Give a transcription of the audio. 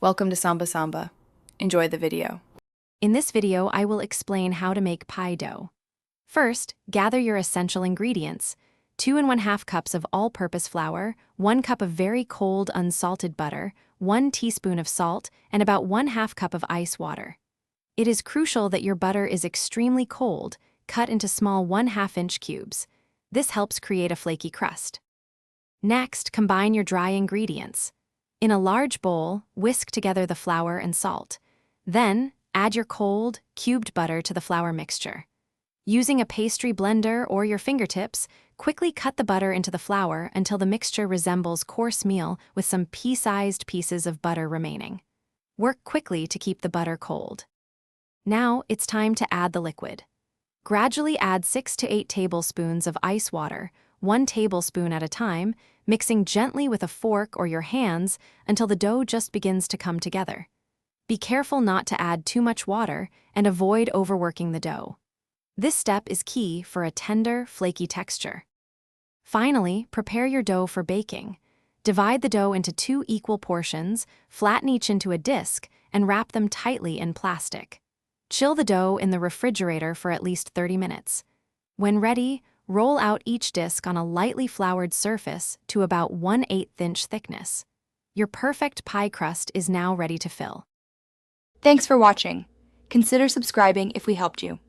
Welcome to Samba Samba. Enjoy the video. In this video, I will explain how to make pie dough. First, gather your essential ingredients: 2 1/2 cups of all-purpose flour, 1 cup of very cold unsalted butter, 1 teaspoon of salt, and about 1/2 cup of ice water. It is crucial that your butter is extremely cold, cut into small 1/2 inch cubes. This helps create a flaky crust. Next, combine your dry ingredients. In a large bowl, whisk together the flour and salt. Then, add your cold, cubed butter to the flour mixture. Using a pastry blender or your fingertips, quickly cut the butter into the flour until the mixture resembles coarse meal with some pea-sized pieces of butter remaining. Work quickly to keep the butter cold. Now, it's time to add the liquid. Gradually add 6 to 8 tablespoons of ice water, 1 tablespoon at a time, mixing gently with a fork or your hands until the dough just begins to come together. Be careful not to add too much water and avoid overworking the dough. This step is key for a tender, flaky texture. Finally, prepare your dough for baking. Divide the dough into 2 equal portions, flatten each into a disc, and wrap them tightly in plastic. Chill the dough in the refrigerator for at least 30 minutes. When ready, roll out each disc on a lightly floured surface to about 1/8 inch thickness. Your perfect pie crust is now ready to fill. Thanks for watching. Consider subscribing if we helped you.